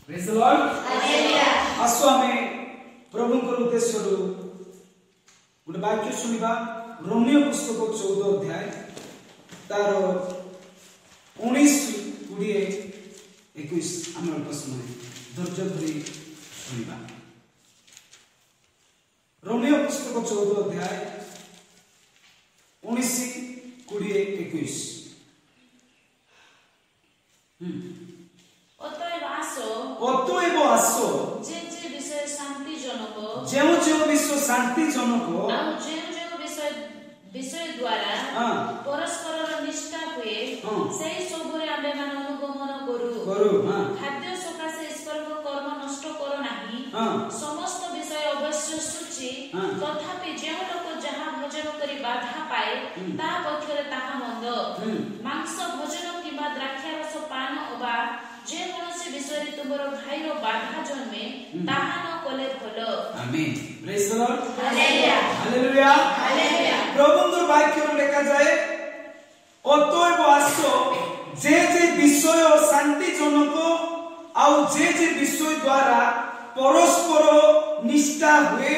Praise the Lord hallelujah. आसो आमे प्रभुଙ୍କର उद्देश्यରୁ ଗୋଟେ ବାକ୍ୟ ଶୁଣିବା। ରୋମିଓ ପୁସ୍ତକ 14 ଅଧ୍ୟାୟ ତାର 19 20 21 ଆମେ ଅଳ୍ପ ସମୟ ଧୈର୍ଯ୍ୟ ଧରି ଶୁଣିବା। ରୋମିଓ ପୁସ୍ତକ 14 ଅଧ୍ୟାୟ 19 20 21 অতএব আসো যে বিষয় শান্তিজনক ଯେଉଁ ଶାନ୍ତିଜନକ ଆଉ ଯେଉଁ ବିଷୟ ଦ୍ୱାରା ପରସ୍ପରର ନିଷ୍ଠା ହୁଏ ସେହି ସବୁରେ ଆମ୍ଭେମାନେ ଅନୁଗମନ କରୁ। ଖାଦ୍ୟ ସକାଶେ ଈଶ୍ୱରଙ୍କ କର୍ମ ନଷ୍ଟ କର ନାହିଁ। ସମସ୍ତ ବିଷୟ ଅବଶ୍ୟ ସୂଚି, ତଥାପି ଯେଉଁ ଲୋକ ଯାହା ଭୋଜନ କରି ବାଧା ପାଏ ତା ପକ୍ଷରେ ତାହା ମନ୍ଦ। ମାଂସ ଭୋଜନ କିମ୍ବା ଦ୍ରାକ୍ଷାରସ ପାନ ଅବା ଯେକୌଣସି ବିଷୟରେ ତୁମର ଭାଇର ବାଧା ଜନ୍ମେ ତାହା ନ କଲେ ଭଲ। ଆମେନ୍। ପ୍ରେଜ୍ ଦ ଲର୍ଡ ହାଲେଲୁୟା ହାଲେଲୁୟା ହାଲେଲୁୟା। ପ୍ରଭୁଙ୍କର ବାକ୍ୟରେ ଲେଖାଯାଏ ଅତଏବ ଆସ ଯେ ବିଷୟ ଶାନ୍ତିଜନକ ଆଉ ଯେ ବିଷୟ ଦ୍ୱାରା ପରସ୍ପର ନିଷ୍ଠା ହୁଏ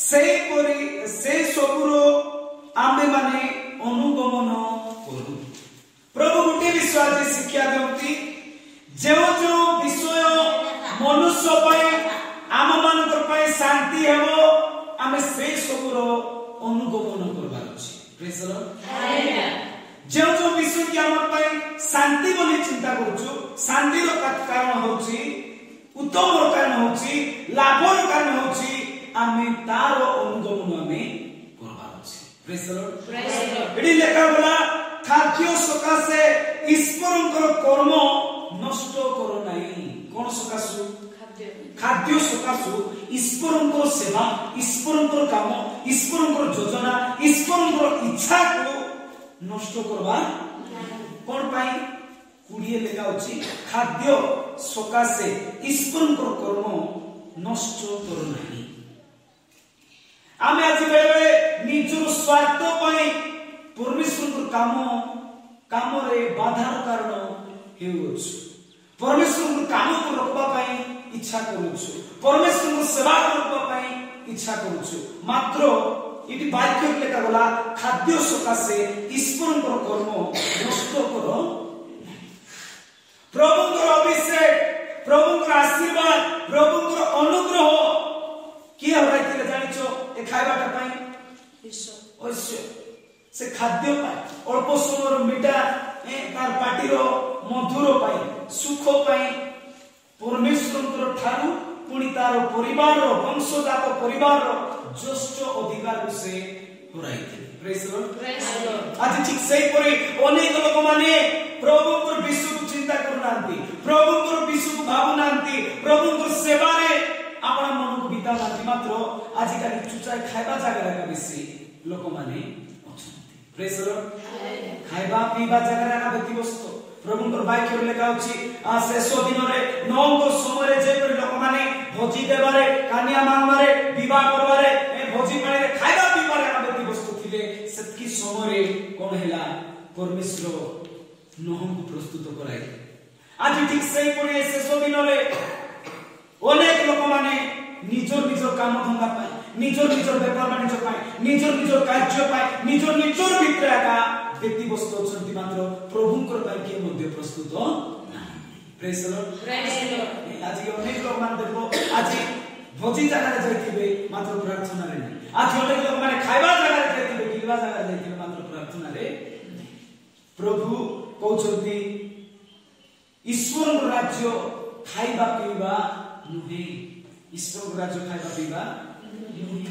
ସେହିପରି ସେ ସବୁର ଆମ୍ଭେମାନେ ଅନୁଗମନ କରୁ। ପ୍ରଭୁ ଗୋଟିଏ ବିଷୟ ଆଜି ଶିକ୍ଷା ଦିଅନ୍ତି, ଯେଉଁ ବିଷୟ ମନୁଷ୍ୟ ପାଇଁ ଆମ ମାନଙ୍କ ପାଇଁ ଶାନ୍ତି ହେବ ଆମେ ସେଇ ସବୁର ଅନୁଗମନ କରିବାର ଅଛି। ପ୍ରେଜ୍ ଦ ଲର୍ଡ ହାଲେଲୁୟା। ଯେଉଁ ବିଷୟ କି ଆମ ପାଇଁ ଶାନ୍ତି ବୋଲି ଚିନ୍ତା କରୁଛୁ, ଶାନ୍ତିର କାରଣ ହେଉଛି, ଉତ୍ତମର କାରଣ ହେଉଛି, ଲାଭର କାରଣ ହେଉଛି ଆମେ ତାର ଅନୁଗମନ ଆମେ କରିବାର ଅଛି। ପ୍ରେଜ୍ ଦ ଲର୍ଡ ପ୍ରେଜ୍ ଦ ଲର୍ଡ। ଏଠି ଲେଖା ଗଲା ଖାଦ୍ୟ ସକାଶେ ଈଶ୍ୱରଙ୍କର କର୍ମ ନଷ୍ଟ କର ନାହିଁ। କଣ ସକାଶୁ? ଖାଦ୍ୟ ସକାଶୁ ଈଶ୍ୱରଙ୍କର ସେବା, ଈଶ୍ୱରଙ୍କର କାମ, ଈଶ୍ୱରଙ୍କର ଯୋଜନା, ଈଶ୍ୱରଙ୍କର ଇଚ୍ଛାକୁ ନଷ୍ଟ କରିବା କଣ ପାଇଁ? 20 ଲେଖା ଅଛି ଖାଦ୍ୟ ସକାଶେ ଈଶ୍ୱରଙ୍କର କର୍ମ ନଷ୍ଟ କର ନାହିଁ। ଆମେ ଆଜି ବେଳେ ନିଜର ସ୍ୱାର୍ଥ ପାଇଁ ପରମେଶ୍ୱରଙ୍କର କାମରେ ବାଧାର କାରଣ ହେଉଅଛୁ। ପରମେଶ୍ୱରଙ୍କ କାମକୁ ରୋକିବା ପାଇଁ ଇଚ୍ଛା କରୁଛୁ, ପରମେଶ୍ୱରଙ୍କ ସେବା କରିବା ପାଇଁ ଇଚ୍ଛା କରୁଛୁ, ମାତ୍ର ଏଠି ବାକ୍ୟରେ ଲେଖା ଗଲା ଖାଦ୍ୟ ସକାଶେ ଈଶ୍ୱରଙ୍କର କର୍ମ ନଷ୍ଟ କର। ପ୍ରଭୁଙ୍କର ଅଭିଷେକ, ପ୍ରଭୁଙ୍କର ଆଶୀର୍ବାଦ, ପ୍ରଭୁଙ୍କର ଅନୁଗ୍ରହ କିଏ ହରାଇଥିଲେ ଜାଣିଛ? ଏ ଖାଇବାଟା ପାଇଁ ଐଶ୍ୱର୍ଯ୍ୟ, ସେ ଖାଦ୍ୟ ପାଇଁ, ଅଳ୍ପ ସମୟର ମିଠା, ତାର ପାଟିର ମଧୁର ପାଇଁ, ସୁଖ ପାଇଁ ପରମେଶ୍ୱରଙ୍କର ଠାରୁ ପୁଣି ତାର ପରିବାରର ବଂଶଜାତ ପରିବାରର ଜ୍ୟେଷ୍ଠ ଅଧିକାରକୁ ସେ ହରାଇଥିଲେ। ପ୍ରେଜ୍ ଦ ଲର୍ଡ। ଆଜି ଠିକ ସେହିପରି ଅନେକ ଲୋକମାନେ ପ୍ରଭୁଙ୍କର ବିଷୟକୁ ଚିନ୍ତା କରୁନାହାନ୍ତି, ପ୍ରଭୁଙ୍କର ବିଷୟକୁ ଭାବୁନାହାନ୍ତି, ପ୍ରଭୁଙ୍କର ସେବାରେ ଆପଣ ମନକୁ ବିତାଉନାହାନ୍ତି, ମାତ୍ର ଆଜିକାଲି ଚୁଚାଇ ଖାଇବା ଜାଗାରେ ବେଶୀ ଲୋକମାନେ ଅଛନ୍ତି। ପ୍ରେଜ୍ ଦ ଲର୍ଡ। ଖାଇବା ପିଇବା ଜାଗାରେ ବ୍ୟତିବ୍ୟସ୍ତ। ପ୍ରଭୁଙ୍କର ବାକ୍ୟରେ ଲେଖା ଅଛି ଶେଷ ଦିନରେ ନଅଙ୍କ ସମୟରେ ଯେପରି ଲୋକମାନେ ଭୋଜି ଦେବାରେ, କାନିଆ ମାଗବାରେ, ବିବାହ କରିବାରେ, ଭୋଜି ପାଣିରେ ଖାଇବା ପିଇବାରେ ବ୍ୟତିବ୍ୟସ୍ତ ଥିଲେ, ସେତିକି ସମୟରେ କଣ ହେଲା? ପରମେଶ୍ୱର ନୋହଙ୍କୁ ପ୍ରସ୍ତୁତ କରାଇଲେ। ଆଜି ଠିକ ସେହିପରି ଶେଷ ଦିନରେ ଅନେକ ଲୋକମାନେ ନିଜ କାମ ଧନ୍ଦା ପାଇଁ, ନିଜ ବେପାର ବାଣିଜ୍ୟ ପାଇଁ, ନିଜ କାର୍ଯ୍ୟ ପାଇଁ, ନିଜ ଭିତରେ ଏକା ବ୍ୟତିବ୍ୟସ୍ତ ଅଛନ୍ତି, ମାତ୍ର ପ୍ରଭୁଙ୍କର ପାଇଁ କିଏ ମଧ୍ୟ ପ୍ରସ୍ତୁତ ନାହିଁ। ପ୍ରେଜ୍ ଦ ଲର୍ଡ। ଆଜି ଅନେକ ଲୋକମାନେ ଦେଖ ଆଜି ଭୋଜି ଜାଗାରେ ଯାଇଥିବେ ମାତ୍ର ପ୍ରାର୍ଥନାରେ ନାହିଁ। ଆଜି ଅନେକ ଲୋକମାନେ ଖାଇବା ଜାଗାରେ ଯାଇଥିବେ, ପିଇବା ଜାଗାରେ ଯାଇଥିବେ, ମାତ୍ର ପ୍ରାର୍ଥନାରେ ନାହିଁ। ପ୍ରଭୁ କହୁଛନ୍ତି ଈଶ୍ୱରଙ୍କ ରାଜ୍ୟ ଖାଇବା ପିଇବା ନୁହେଁ, ଈଶ୍ୱରଙ୍କ ରାଜ୍ୟ ଖାଇବା ପିଇବା ନୁହେଁ।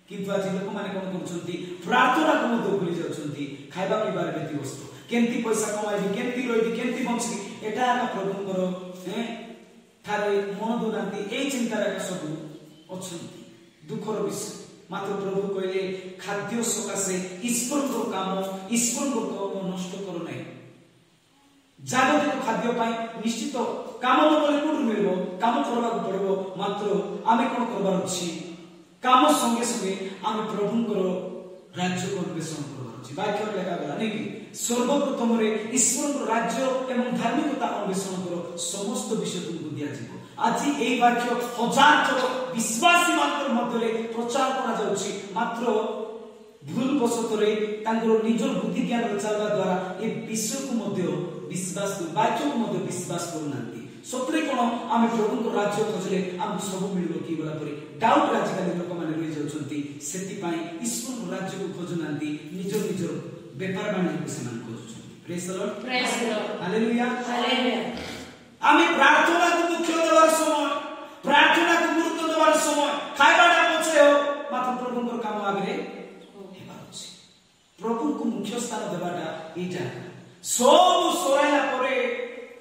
କିନ୍ତୁ ଆଜି ଲୋକମାନେ କଣ କରୁଛନ୍ତି? ପ୍ରାର୍ଥନାକୁ ମଧ୍ୟ ଭୁଲି ଯାଉଛନ୍ତି, ଖାଇବା ପିଇବାରେ ବ୍ୟତିବ୍ୟସ୍ତ। କେମିତି ପଇସା କମାଇବି, କେମିତି ରହିବି, କେମିତି ବଞ୍ଚିବି, ଏଟା ଆମ ପ୍ରଭୁଙ୍କର ଠାରେ ମନ ଦଉନାହାନ୍ତି। ଏଇ ଚିନ୍ତାରେ ସବୁ ଅଛନ୍ତି। ଦୁଃଖର ବିଷୟ। ମାତ୍ର ପ୍ରଭୁ କହିଲେ ଖାଦ୍ୟ ସକାଶେ ଈଶ୍ୱରଙ୍କର କାମ, ଈଶ୍ୱରଙ୍କ କର୍ମ ନଷ୍ଟ କର ନାହିଁ। ଜାଗତିକ ଖାଦ୍ୟ ପାଇଁ ନିଶ୍ଚିତ କାମ ନ କଲେ କୋଉଠୁ ମିଳିବ? କାମ କରିବାକୁ ପଡିବ, ମାତ୍ର ଆମେ କଣ କରିବାର ଅଛି? କାମ ସଙ୍ଗେ ସଙ୍ଗେ ଆମେ ପ୍ରଭୁଙ୍କର ରାଜ୍ୟକୁ ଅନ୍ୱେଷଣ କରିବାର କରୁଛି। ବାକ୍ୟରେ ଲେଖାଗଲା ନାଇଁ କି ସର୍ବପ୍ରଥମରେ ଈଶ୍ୱରଙ୍କ ରାଜ୍ୟ ଏବଂ ଧାର୍ମିକତା ଅନ୍ୱେଷଣ କର, ସମସ୍ତ ବିଷୟ ତୁମକୁ ଦିଆଯିବ। ଆଜି ଏହି ବାକ୍ୟ ହଜାର ଥର ବିଶ୍ୱାସୀ ମାନଙ୍କ ମଧ୍ୟରେ ପ୍ରଚାର କରାଯାଉଛି, ମାତ୍ର ଭୁଲ ବଶତରେ ତାଙ୍କର ନିଜ ବୁଦ୍ଧି ଜ୍ଞାନରେ ଚାଲିବା ଦ୍ୱାରା ଏ ବିଷୟକୁ ମଧ୍ୟ ବିଶ୍ୱାସ ବାକ୍ୟକୁ ମଧ୍ୟ ବିଶ୍ୱାସ କରୁନାହାନ୍ତି। ସତରେ କଣ ଆମେ ପ୍ରଭୁଙ୍କ ରାଜ୍ୟ ଖୋଜିଲେ ଆମକୁ ସବୁ ମିଳିବ କି ବୋଲା ପରେ ଡାଉଟ୍ ଆଜିକାଲି ଲୋକମାନେ ରହିଯାଉଛନ୍ତି। ସେଥିପାଇଁ ଈଶ୍ୱରଙ୍କ ରାଜ୍ୟକୁ ଖୋଜୁନାହାନ୍ତି, ନିଜ ନିଜର ବେପାର ବାଣିଜ୍ୟକୁ ସେମାନେ ଖୋଜୁଛନ୍ତି। ପ୍ରେଜ୍ ଦ ଲର୍ଡ, ପ୍ରେଜ୍ ଦ ଲର୍ଡ, ହାଲେଲୁୟା, ହାଲେଲୁୟା। ଆମେ ପ୍ରାର୍ଥନାକୁ ମୁଖ୍ୟ ଦେବାର ସମୟ, ପ୍ରାର୍ଥନାକୁ ଗୁରୁତ୍ୱ ଦେବାର ସମୟ, ଖାଇବାଟା ପଛେ ହଉ ମାତ୍ର ପ୍ରଭୁଙ୍କର କାମ ଆଗରେ ହେବାର ଅଛି। ପ୍ରଭୁଙ୍କୁ ମୁଖ୍ୟ ସ୍ଥାନ ଦେବାଟା ଏଇଟା। ସବୁ ସରାଇଲା ପରେ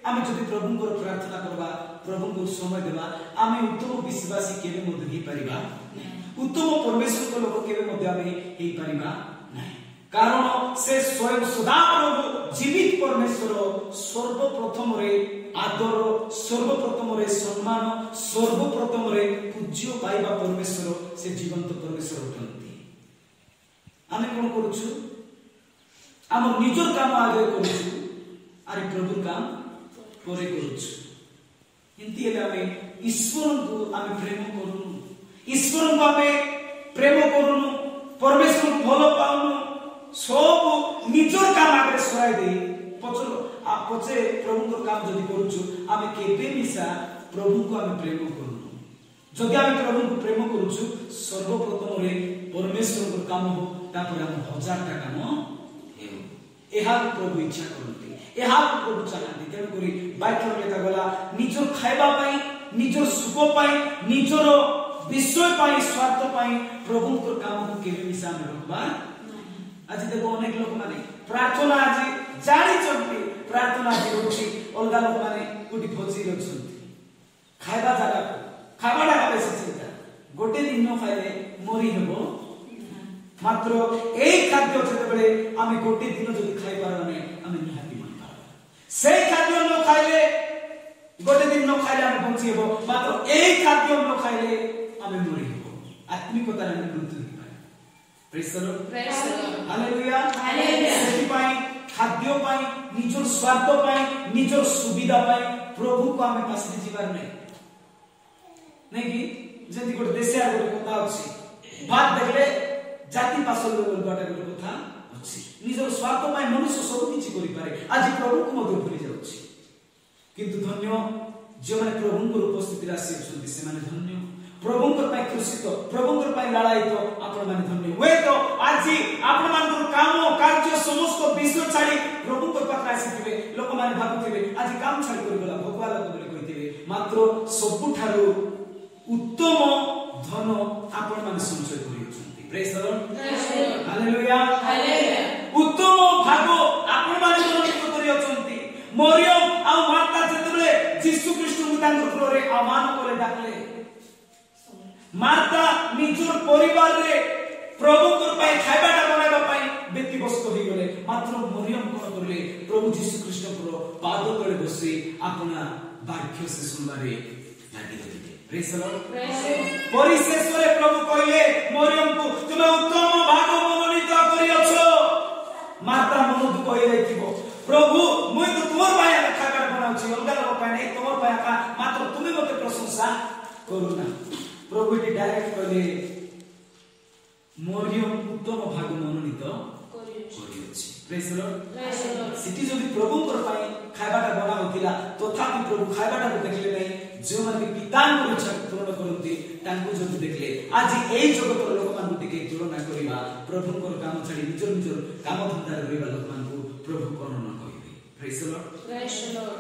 ଆମେ ଯଦି ପ୍ରଭୁଙ୍କର ପ୍ରାର୍ଥନା କରିବା, ପ୍ରଭୁଙ୍କୁ ସମୟ ଦେବା, ଆମେ ଉତ୍ତମ ବିଶ୍ୱାସୀ କେବେ ମଧ୍ୟ ହେଇପାରିବା ନାହିଁ, ଉତ୍ତମ ପରମେଶ୍ୱରଙ୍କ ଲୋକ କେବେ ମଧ୍ୟ ଆମେ ହେଇପାରିବା ନାହିଁ। କାରଣ ସେ ସ୍ୱୟଂ ସଦାପ୍ରଭୁ ଜୀବିତ ପରମେଶ୍ୱର, ସର୍ବପ୍ରଥମରେ ଆଦର, ସର୍ବପ୍ରଥମରେ ସମ୍ମାନ, ସର୍ବପ୍ରଥମରେ ପୂଜ୍ୟ ପାଇବା ପରମେଶ୍ୱର, ସେ ଜୀବନ୍ତ ପରମେଶ୍ୱର ଅଟନ୍ତି। ଆମେ କଣ କରୁଛୁ? ଆମ ନିଜର କାମ ଆଗରେ କରୁଛୁ, ଆରେ ପ୍ରଭୁ କାମ ପରେ କରୁଛୁ। ଏମିତି ହେଲେ ଆମେ ଈଶ୍ୱରଙ୍କୁ ଆମେ ପ୍ରେମ କରୁନୁ, ଈଶ୍ୱରଙ୍କୁ ଆମେ ପ୍ରେମ କରୁନୁ, ପରମେଶ୍ୱରଙ୍କୁ ଭଲ ପାଉନୁ। ସବୁ ନିଜର କାମ ଆଗରେ ସରାଇ ଦେଇ ପଛେ ପ୍ରଭୁଙ୍କର କାମ ଯଦି କରୁଛୁ, ଆମେ କେବେ ମିଶା ପ୍ରଭୁଙ୍କୁ ଆମେ ପ୍ରେମ କରୁନୁ। ଯଦି ଆମେ ପ୍ରଭୁଙ୍କୁ ପ୍ରେମ କରୁଛୁ, ସର୍ବପ୍ରଥମରେ ପରମେଶ୍ୱରଙ୍କର କାମ ହଉ, ତାପରେ ଆମ ହଜାରଟା କାମ ହେଉ। ଏହାକୁ ପ୍ରଭୁ ଇଚ୍ଛା କରନ୍ତି, ଏହାକୁ ପ୍ରଭୁ ଚାହାନ୍ତି। ତେଣୁକରି ବାକ୍ୟରେ ଲେଖାଗଲା ନିଜର ଖାଇବା ପାଇଁ, ନିଜର ସୁଖ ପାଇଁ, ନିଜର ବିଷୟ ପାଇଁ, ସ୍ୱାର୍ଥ ପାଇଁ ପ୍ରଭୁଙ୍କର କାମକୁ କେବେ ମିଶା ଆମେ ରଖିବା। ଆଜି ଦେଖ ଅନେକ ଲୋକମାନେ ପ୍ରାର୍ଥନା ଆଜି ଜାଣିଛନ୍ତି, ପ୍ରାର୍ଥନା ଆଜି ହଉଛି, ଅଲଗା ଲୋକମାନେ କୋଉଠି ଭୋଜିରେ ଅଛନ୍ତି, ଖାଇବା ଜାଗାକୁ ଖାଇବାଟା ବେଶୀ ଚିନ୍ତା। ଗୋଟେ ଦିନ ନ ଖାଇଲେ ମରି ହେବ, ମାତ୍ର এই ଖାଦ୍ୟ ଯେତେବେଳେ ଆମେ ଗୋଟେ ଦିନ ଯଦି ଖାଇପାରିବା ନାହିଁ, ଆମେ ନିହାତି ମରିପାରିବା। সেই ଖାଦ୍ୟ ନ ଖାଇଲେ, ଗୋଟେ ଦିନ ନ ଖାଇଲେ ଆମେ ବଞ୍ଚି ହେବ, ମାତ୍ର এই ଖାଦ୍ୟ ନ ଖାଇଲେ ଆମେ ମରି ହେବ, ଆତ୍ମିକତାରେ ଆମେ ମୃତ୍ୟୁ ହେଇପାରିବା। ପ୍ରେଜ୍ ଦ ଲର୍ଡ, ପ୍ରେଜ୍ ଦ ଲର୍ଡ, ହାଲେଲୁୟା, ହାଲେଲୁୟା। ସେଥିପାଇଁ ଖାଦ୍ୟ ପାଇଁ, ନିଜର ସ୍ୱାର୍ଥ ପାଇଁ, ନିଜର ସୁବିଧା ପାଇଁ ପ୍ରଭୁକୁ ଆମେ ପାଶରି ଯିବାର ନାହିଁ। ନାଇଁ କି ଯେମିତି ଗୋଟେ ଦେଶିଆ ଗୋଟେ କଥା ଅଛି, ଭାତ ଦେଖିଲେ ଜାତି ପାଶଲ ବୋଲବାଟା ଗୋଟେ କଥା ଅଛି। ନିଜର ସ୍ୱାର୍ଥ ପାଇଁ ମନୁଷ୍ୟ ସବୁ କିଛି କରିପାରେ, ଆଜି ପ୍ରଭୁକୁ ମଧ୍ୟ ଭୁଲି ଯାଉଛି। କିନ୍ତୁ ଧନ୍ୟ ଯେଉଁମାନେ ପ୍ରଭୁଙ୍କର ଉପସ୍ଥିତିରେ ଆସିଅଛନ୍ତି, ସେମାନେ ଧନ୍ୟ। ପ୍ରଭୁଙ୍କ ପାଇଁ କୃଷିତ, ପ୍ରଭୁଙ୍କ ପାଇଁ ଲାଳାୟିତ ଆପଣମାନେ ଧନ୍ୟ। ହୁଏତ ଆଜି ଆପଣମାନଙ୍କର କାମ କାର୍ଯ୍ୟ ସମସ୍ତ ବିଷୟ ଛାଡ଼ି ପ୍ରଭୁଙ୍କ ପାଖରେ ଆସିଥିବେ, ଲୋକମାନେ ଭାବୁଥିବେ ଆଜି କାମ ଛାଡ଼ି କରିଗଲା, ଭଗବା ଲୋକ ବୋଲି କହିଥିବେ, ମାତ୍ର ସବୁଠାରୁ ଉତ୍ତମ ଧନ ଆପଣମାନେ ସଞ୍ଚୟ କରିଅଛନ୍ତି। ପ୍ରେଜ୍ ଦ ଲର୍ଡ, ହାଲେଲୁୟା, ହାଲେଲୁୟା। ଉତ୍ତମ ଭାଗ ଆପଣମାନେ ଗ୍ରହଣ କରିଅଛନ୍ତି। ମରିୟମ ଆଉ ମାର୍ଥା ଯେତେବେଳେ ଯୀଶୁ ଖ୍ରୀଷ୍ଟଙ୍କୁ ତାଙ୍କ ଗୃହରେ ଆହ୍ୱାନ କଲେ, ଡାକିଲେ, ମାର୍ଥା ନିଜର ପରିବାରରେ ପ୍ରଭୁଙ୍କ ପାଇଁ ଖାଇବାଟା ବନାଇବା ପାଇଁ ବ୍ୟତିବ୍ୟସ୍ତ ହୋଇଗଲେ, ମାତ୍ର ମରିୟମ କଣ କଲେ? ପ୍ରଭୁ ଯୀଶୁ ଖ୍ରୀଷ୍ଟଙ୍କର ପାଦ ତଳେ ବସି ଆପଣା ବାକ୍ୟ ସେ ଶୁଣିବାରେ ଲାଗିଲେ। ପ୍ରେଜ୍ ଦ ଲର୍ଡ, ପରିଶେଷରେ ପ୍ରଭୁ କହିଲେ ମରିୟମକୁ, ତୁମେ ଉତ୍ତମ ଭାଗ ମନୋନୀତ କରିଅଛ। ମାର୍ଥା ମନ ଦୁଃଖ ହୋଇଯାଇଥିବ, ପ୍ରଭୁ ମୁଁ ତ ତୁମର ପାଇଁ ଖାଇବା ବନାଉଛି, ଅଲଗା ଲୋକ ପାଇଁ ନାହିଁ, ତୁମର ପାଇଁ ଏକା, ମାତ୍ର ତୁମେ ମୋତେ ପ୍ରଶଂସା କରୁନା। ପ୍ରଭୁ ଏଠି ଡାଇରେକ୍ଟ କହିଲେ ମରିୟମ ଉତ୍ତମ ଭାଗ ମନୋନୀତ କରିଅଛି। ପ୍ରେଜ୍ ଦ ଲର୍ଡ। ସେଠି ଯଦି ପ୍ରଭୁଙ୍କର ପାଇଁ ଖାଇବାଟା ବନା ହଉଥିଲା, ତଥାପି ପ୍ରଭୁ ଖାଇବାଟାକୁ ଦେଖିଲେ ନାହିଁ। ଯେଉଁମାନେ ପିତାଙ୍କର ଇଚ୍ଛା ପୂରଣ କରନ୍ତି ତାଙ୍କୁ ଯଦି ଦେଖିଲେ, ଆଜି ଏଇ ଜଗତର ଲୋକମାନଙ୍କୁ ଟିକେ ତୁଳନା କରିବା, ପ୍ରଭୁଙ୍କର କାମ ଛାଡ଼ି ନିଜର ନିଜର କାମ ଧନ୍ଦାରେ ରହିବା ଲୋକମାନଙ୍କୁ ପ୍ରଭୁ କଣ ନ କହିବେ। ପ୍ରେଜ୍ ଦ ଲର୍ଡ,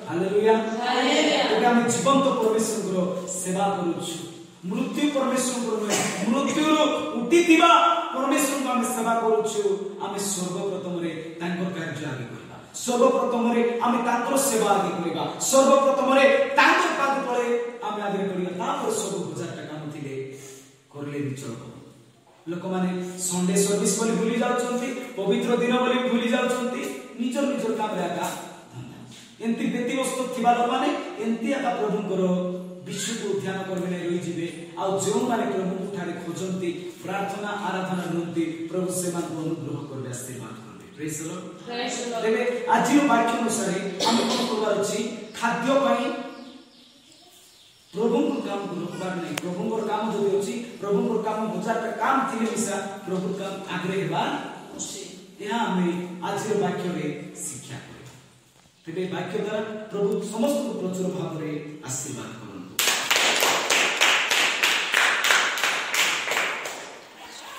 ହାଲେଲୁୟା, ହାଲେଲୁୟା। ଆମେ ଜୀବନ୍ତ ପରମେଶ୍ୱରଙ୍କର ସେବା କରୁଛୁ, ମୃତ୍ୟୁ ପରମେଶ୍ୱରଙ୍କର ନୁହେଁ, ମୃତ୍ୟୁରୁ ଉଠିଥିବା ପରମେଶ୍ୱରଙ୍କୁ ଆମେ ସେବା କରୁଛୁ। ଆମେ ସର୍ବପ୍ରଥମରେ ତାଙ୍କର କାର୍ଯ୍ୟ ଆଗେ କରିବା, ସର୍ବପ୍ରଥମରେ ଆମେ ତାଙ୍କର ସେବା ଆଗେ କରିବା, ସର୍ବପ୍ରଥମରେ ତାଙ୍କର ପାଦ ତଳେ ଆମେ ଆଗେ କରିବା। ତାପରେ ସବୁ ହଜାରଟା କାମ ଥିଲେ କରିଲେ ବି ଚଳିବ। ଲୋକମାନେ ସଣ୍ଡେ ସର୍ଭିସ ବୋଲି ଭୁଲି ଯାଉଛନ୍ତି, ପବିତ୍ର ଦିନ ବୋଲି ଭୁଲି ଯାଉଛନ୍ତି, ନିଜର ନିଜର କାମରେ ଆକା ଧନ୍ଦା। ଏମିତି ବ୍ୟତିବ୍ୟସ୍ତ ଥିବା ଲୋକମାନେ ଏମିତି ଆକା ପ୍ରଭୁଙ୍କର ବିଶ୍ୱକୁ ଧ୍ୟାନ କରିବେ ନାହିଁ, ରହିଯିବେ। ଆଉ ଯେଉଁମାନେ ପ୍ରଭୁଙ୍କୁ ଠାରେ ଖୋଜନ୍ତି, ପ୍ରାର୍ଥନା ଆରାଧନା ରୁହନ୍ତି, ପ୍ରଭୁ ସେମାନଙ୍କୁ ଅନୁଗ୍ରହ କରିବେ, ଆଶୀର୍ବାଦ କରିବେ। Praise the Lord. Praise the Lord. तेबे आज वाक्य अनुसार हम कोन करबार अछि खाद्य पई प्रभु को काम रोकबार नहीं। प्रभु को काम जो अछि प्रभु को काम हजार का काम थिले मिसा प्रभु का आग्रह बा उसे यहां हमें आज वाक्य रे शिक्षा करे। तेबे वाक्य द्वारा प्रभु समस्त को प्रचुर भाव रे आशीर्वाद